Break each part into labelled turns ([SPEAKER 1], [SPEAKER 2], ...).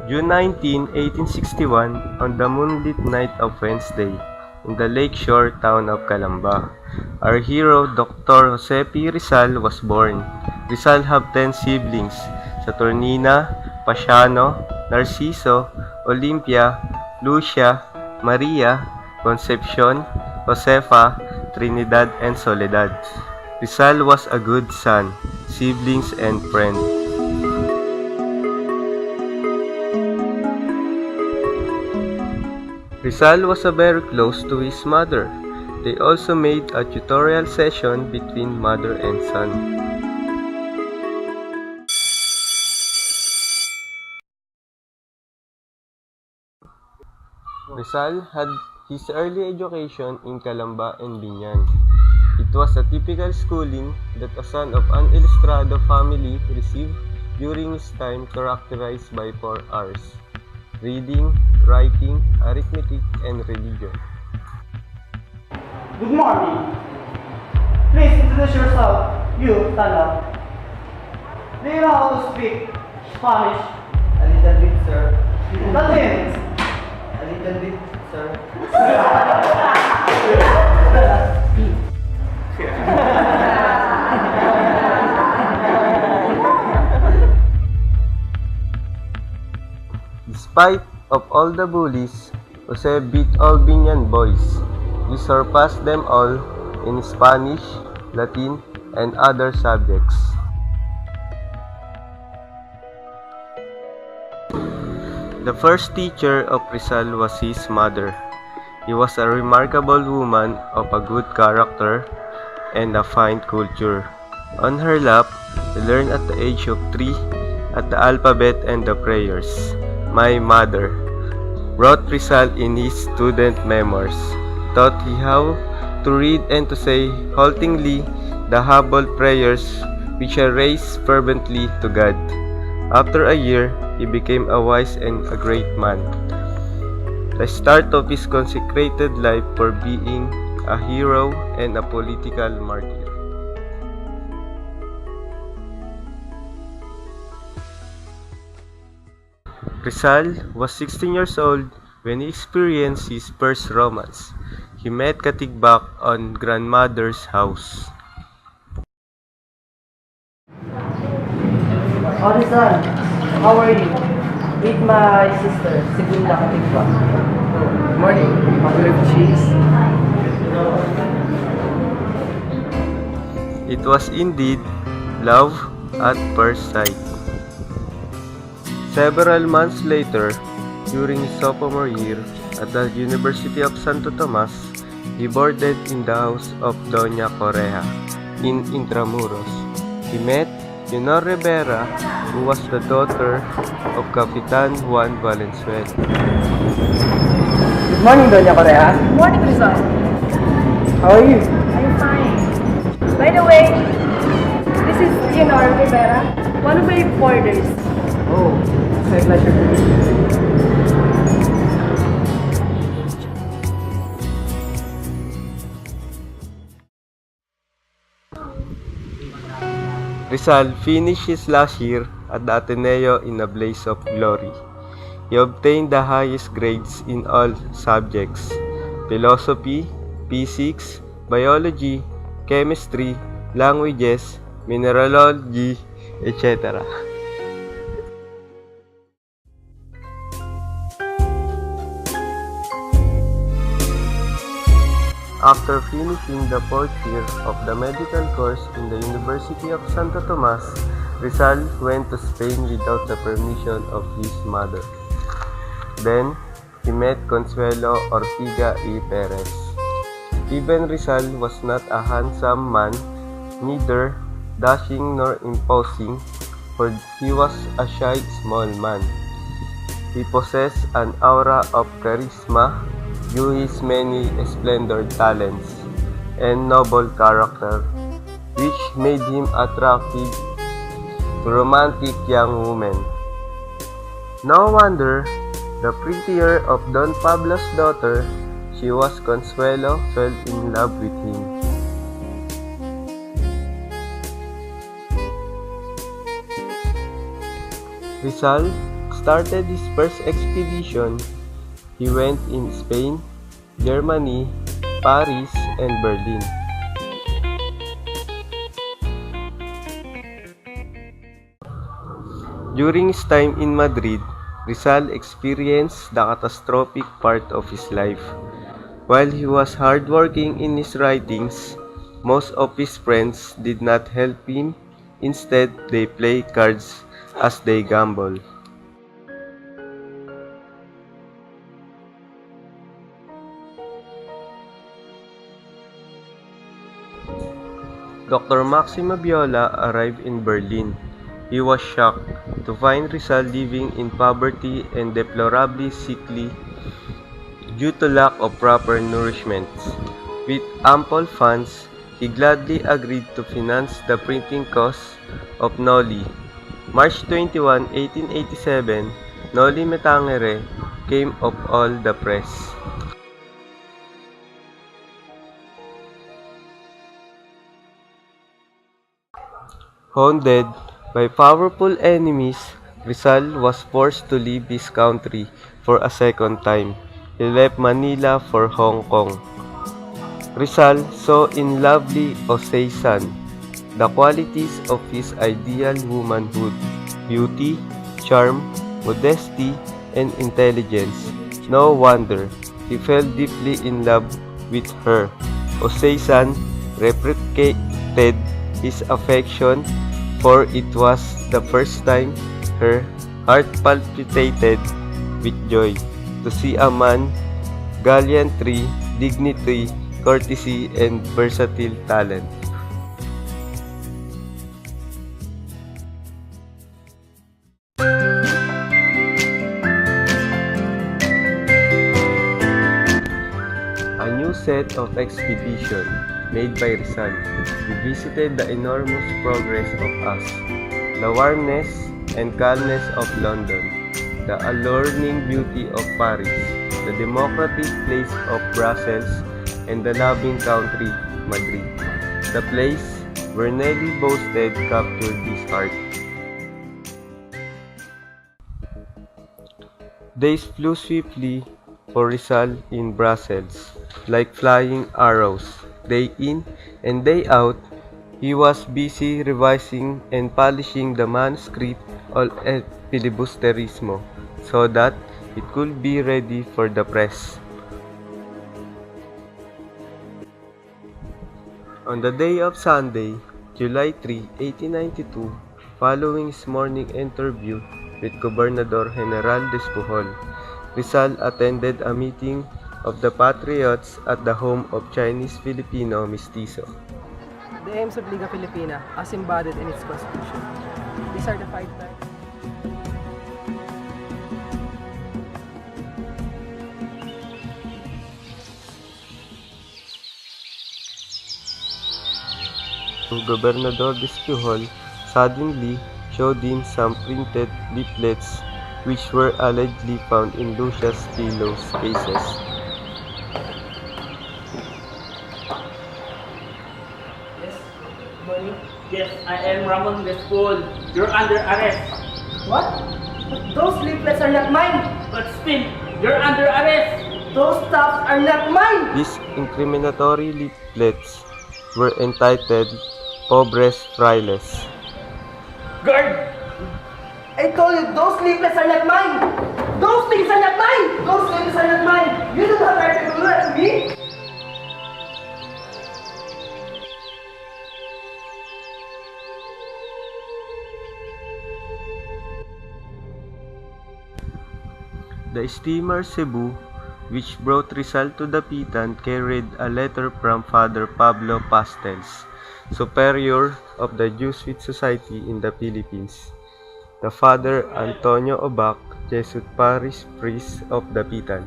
[SPEAKER 1] June 19, 1861, on the moonlit night of Wednesday, in the lakeshore town of Calamba, our hero, Dr. Jose P. Rizal, was born. Rizal had 10 siblings: Saturnina, Pasiano, Narciso, Olympia, Lucia, Maria, Concepcion, Josefa, Trinidad, and Soledad. Rizal was a good son, siblings, and friend. Rizal was very close to his mother. They also made a tutorial session between mother and son. Rizal had his early education in Calamba and Binyan. It was a typical schooling that a son of an ilustrado family received during his time, characterized by 4 R's: reading, writing, arithmetic, and religion.
[SPEAKER 2] Good morning. Please introduce yourself. You, stand up. Do you know how to speak Spanish?
[SPEAKER 3] A little bit, sir.
[SPEAKER 2] Latin?
[SPEAKER 3] A little bit, sir.
[SPEAKER 1] Despite of all the bullies, Jose beat all Binyan boys. He surpassed them all in Spanish, Latin, and other subjects. The first teacher of Rizal was his mother. He was a remarkable woman of a good character and a fine culture. On her lap, he learned at the age of 3 at the alphabet and the prayers. My mother, wrote Rizal in his student memoirs, taught he how to read and to say haltingly the humble prayers which are raised fervently to God. After a year, he became a wise and a great man. The start of his consecrated life for being a hero and a political martyr. Rizal was 16 years old when he experienced his first romance. He met Katigbak on grandmother's house.
[SPEAKER 3] Oh, Rizal, how are you? Meet my sister, Segunda Katigba. Good morning. Want to cheese?
[SPEAKER 1] It was indeed love at first sight. Several months later, during his sophomore year at the University of Santo Tomas, he boarded in the house of Doña Correa in Intramuros. He met Leonor Rivera, who was the daughter of Capitan Juan Valenzuela.
[SPEAKER 3] Good morning, Doña Correa.
[SPEAKER 4] Good morning, Rizal.
[SPEAKER 3] How are you?
[SPEAKER 4] I'm fine. By the way, this is Leonor Rivera, one of my boarders.
[SPEAKER 3] Oh, it's my pleasure to meet you.
[SPEAKER 1] Rizal finished his last year at the Ateneo in a blaze of glory. He obtained the highest grades in all subjects: philosophy, physics, biology, chemistry, languages, mineralogy, etc. After finishing the 4th year of the medical course in the University of Santo Tomas, Rizal went to Spain without the permission of his mother. Then, he met Consuelo Ortiga y Perez. Even Rizal was not a handsome man, neither dashing nor imposing, for he was a shy, small man. He possessed an aura of charisma due his many splendid talents and noble character, which made him attractive to romantic young women. No wonder the prettier of Don Pablo's daughter, she was Consuelo, fell in love with him. Rizal started his first expedition, he went in Spain, Germany, Paris, and Berlin. During his time in Madrid, Rizal experienced the catastrophic part of his life. While he was hardworking in his writings, most of his friends did not help him. Instead, they play cards as they gamble. Dr. Maximo Viola arrived in Berlin. He was shocked to find Rizal living in poverty and deplorably sickly due to lack of proper nourishment. With ample funds, he gladly agreed to finance the printing costs of Noli. March 21, 1887, Noli Me Tangere came of all the press. Hounded by powerful enemies, Rizal was forced to leave his country for a second time. He left Manila for Hong Kong. Rizal saw in lovely Oseisan the qualities of his ideal womanhood: beauty, charm, modesty, and intelligence. No wonder he fell deeply in love with her. Oseisan reciprocated his affection, for it was the first time her heart palpitated with joy to see a man, gallantry, dignity, courtesy, and versatile talent. A new set of expedition made by Rizal. We visited the enormous progress of us, the warmness and calmness of London, the alluring beauty of Paris, the democratic place of Brussels, and the loving country, Madrid. The place where Nelly boasted captured his heart. Days flew swiftly for Rizal in Brussels, like flying arrows. Day in and day out, he was busy revising and polishing the manuscript of El Filibusterismo so that it could be ready for the press. On the day of Sunday, July 3, 1892, following his morning interview with Gobernador General Despujol, Rizal attended a meeting of the Patriots at the home of Chinese-Filipino Mestizo.
[SPEAKER 3] The aims of Liga Filipina as embodied in its constitution. These are the 5 types.
[SPEAKER 1] Gobernador Despujol suddenly showed him some printed leaflets which were allegedly found in Lucia's pillowcases.
[SPEAKER 5] Yes, I am Ramon Despol. You're under arrest.
[SPEAKER 3] What? Those leaflets are not mine!
[SPEAKER 5] But still, you're under arrest.
[SPEAKER 3] Those stuffs are not mine!
[SPEAKER 1] These incriminatory leaflets were entitled Pobres Frailes.
[SPEAKER 5] Guard!
[SPEAKER 3] I told you, those leaflets are not mine! Those things are not mine! Those leaflets are not mine! You do not have to do that to me!
[SPEAKER 1] The steamer Cebu, which brought Rizal to Dapitan, carried a letter from Father Pablo Pastels, superior of the Jesuit Society in the Philippines, the Father Antonio Obac, Jesuit parish priest of Dapitan.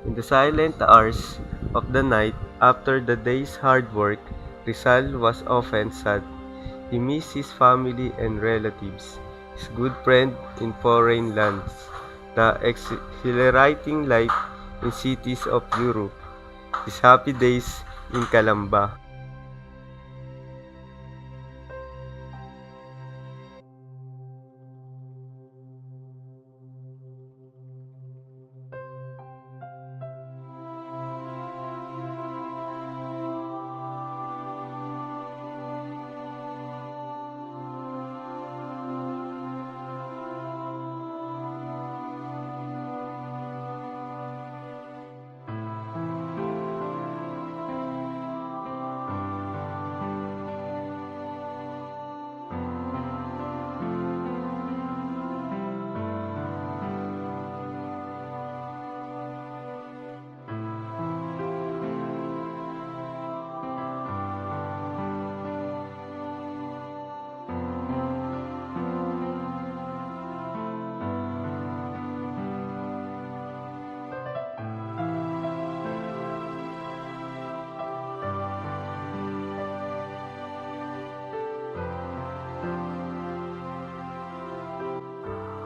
[SPEAKER 1] In the silent hours of the night, after the day's hard work, Rizal was often sad. He missed his family and relatives, his good friend in foreign lands, the exhilarating life in cities of Europe, his happy days in Calamba.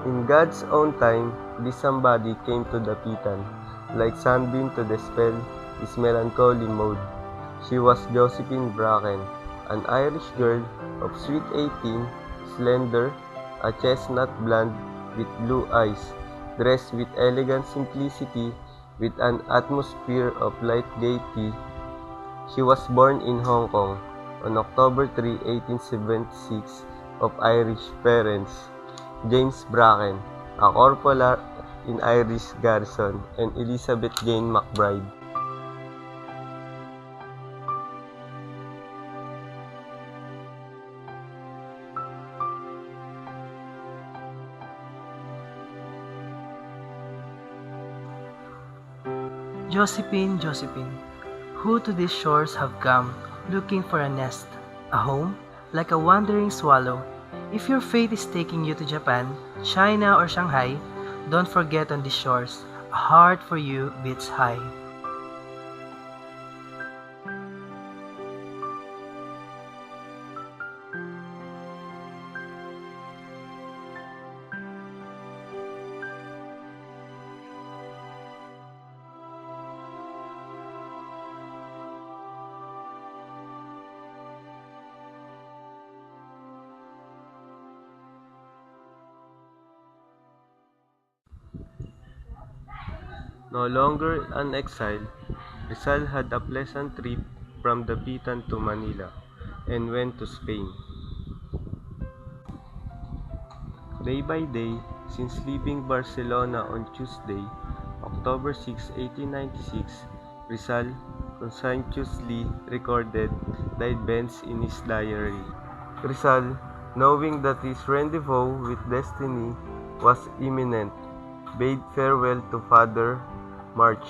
[SPEAKER 1] In God's own time, this somebody came to the Pitan, like sunbeam to dispel his melancholy mood. She was Josephine Bracken, an Irish girl of sweet 18, slender, a chestnut blonde with blue eyes, dressed with elegant simplicity with an atmosphere of light gaiety. She was born in Hong Kong on October 3, 1876, of Irish parents, James Bracken, a corporal in Irish Garrison, and Elizabeth Jane McBride.
[SPEAKER 3] Josephine, Josephine, who to these shores have come, looking for a nest, a home, like a wandering swallow. If your fate is taking you to Japan, China, or Shanghai, don't forget on these shores, a heart for you beats high.
[SPEAKER 1] No longer an exile, Rizal had a pleasant trip from the Pitan to Manila and went to Spain. Day by day, since leaving Barcelona on Tuesday, October 6, 1896, Rizal conscientiously recorded the events in his diary. Rizal, knowing that his rendezvous with destiny was imminent, bade farewell to Father March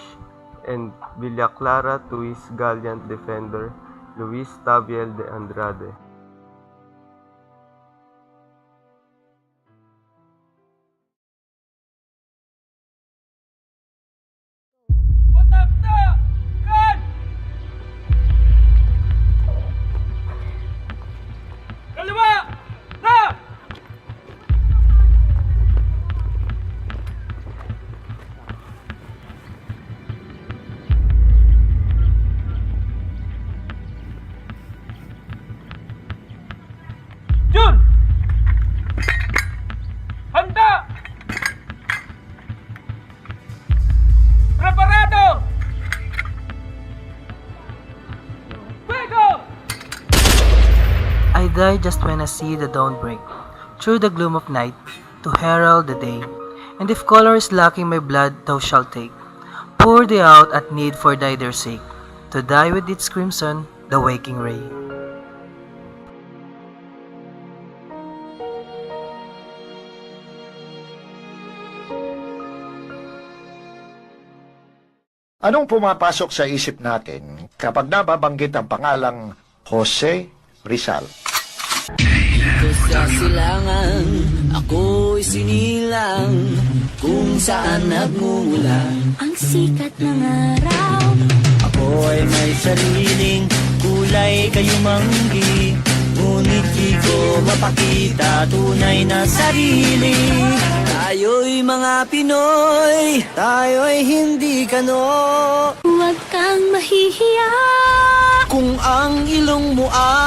[SPEAKER 1] and Villa Clara to his gallant defender, Luis Tabiel de Andrade.
[SPEAKER 5] Jun! Handa! Preparado! Fuego!
[SPEAKER 3] I die just when I see the dawn break, through the gloom of night, to herald the day. And if color is lacking my blood thou shalt take, pour thee out at need for thy dear sake, to die with its crimson, the waking ray.
[SPEAKER 6] Anong pumapasok sa isip natin kapag nababanggit ang pangalang Jose Rizal?
[SPEAKER 7] Dito sa silangan, ako'y sinilang, kung saan nagmumula
[SPEAKER 8] ang sikat ng araw.
[SPEAKER 7] Ako'y may sariling kulay kayumanggi, ngunit di ko mapakita tunay na sarili. Tayo'y mga Pinoy, tayo'y hindi kano.
[SPEAKER 8] Huwag kang mahihiya.
[SPEAKER 7] Kung ang ilong mo ay